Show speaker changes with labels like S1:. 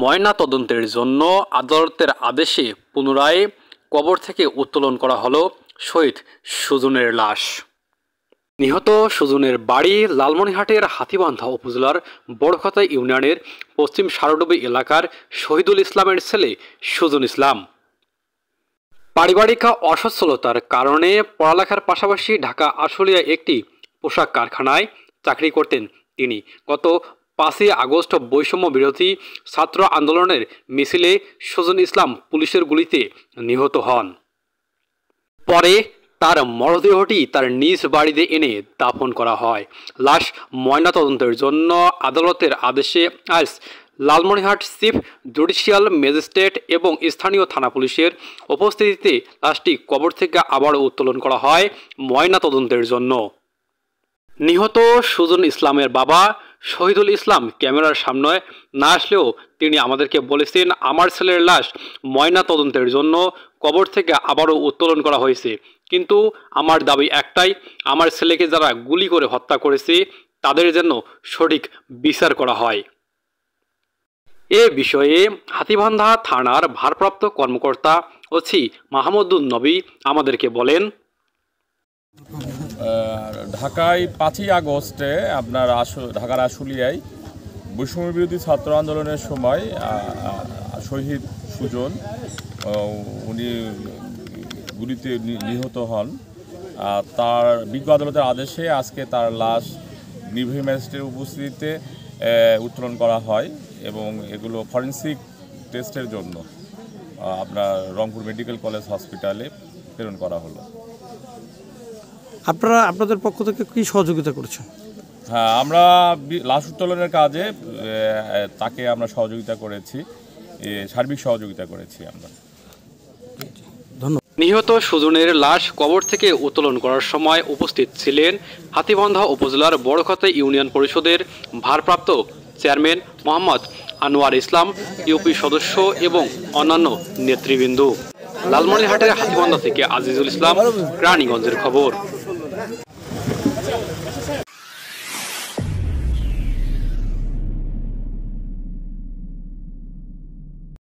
S1: ময়না তদন্তের জন্য আদালতের আদেশে পুনরায় কবর থেকে উত্তোলন করা হলো শহীদ সুজনের লাশ। নিহত সুজনের বাড়ি লালমনিরহাটের হাতীবান্ধা উপজেলার বড়খতা ইউনিয়নের পশ্চিম সারডুবি এলাকার শহীদুল ইসলামের ছেলে সুজন ইসলাম। পারিবারিক অসচ্ছলতার কারণে পড়ালেখার পাশাপাশি ঢাকা আশুলিয়া একটি পোশাক কারখানায় চাকরি করতেন তিনি। গত 5ই আগস্ট বৈষম্য বিরোধী ছাত্র আন্দোলনের মিছিলে সুজন ইসলাম পুলিশের গুলিতে নিহত হন। পরে তার মরদেহটি তার নিজ বাড়িতে এনে দাফন করা হয়। লাশ ময়নাতদন্তের জন্য আদালতের আদেশে আজ লালমনিরহাট চিফ জুডিশিয়াল ম্যাজিস্ট্রেট এবং স্থানীয় থানা পুলিশের উপস্থিতিতে লাশটি কবর থেকে আবারও উত্তোলন করা হয় ময়নাতদন্তের জন্য। নিহত সুজন ইসলামের বাবা শহীদুল ইসলাম ক্যামেরার সামনে না আসলেও তিনি আমাদেরকে বলেছেন, আমার ছেলের লাশ ময়না তদন্তের জন্য কবর থেকে আবারও উত্তোলন করা হয়েছে, কিন্তু আমার দাবি একটাই, আমার ছেলেকে যারা গুলি করে হত্যা করেছে তাদের জন্য সঠিক বিচার করা হয়। এ বিষয়ে হাতীবান্ধা থানার ভারপ্রাপ্ত কর্মকর্তা ওসি মাহমুদুন নবী আমাদেরকে বলেন,
S2: ঢাকায় 5ই আগস্টে আপনার ঢাকার আশুলিয়ায় বৈষম্য বিরোধী ছাত্র আন্দোলনের সময় শহীদ সুজন উনি গুলিতে নিহত হন। তার বিজ্ঞ আদালতের আদেশে আজকে তার লাশ নির্বাহী ম্যাজিস্ট্রেটের উপস্থিতিতে উত্তোলন করা হয় এবং এগুলো ফরেনসিক টেস্টের জন্য আপনার রংপুর মেডিকেল কলেজ হসপিটালে প্রেরণ করা হলো।
S3: আপনারা আপনাদের পক্ষ থেকে কি সহযোগিতা করছেন?
S2: হ্যাঁ, আমরা লাশ উত্তোলনের কাজে তাকে আমরা সহযোগিতা করেছি, সার্বিক সহযোগিতা করেছি আমরা।
S1: নিহত সুজনের লাশ কবর থেকে উত্তোলন করার সময় উপস্থিত ছিলেন হাতীবান্ধা উপজেলার বড়খতা ইউনিয়ন পরিষদের ভারপ্রাপ্ত চেয়ারম্যান মোহাম্মদ আনোয়ার ইসলাম, ইউপি সদস্য এবং অন্যান্য নেতৃবৃন্দ। লালমনিরহাটের হাতীবান্ধা থেকে আজিজুল ইসলাম, রানীগঞ্জের খবর।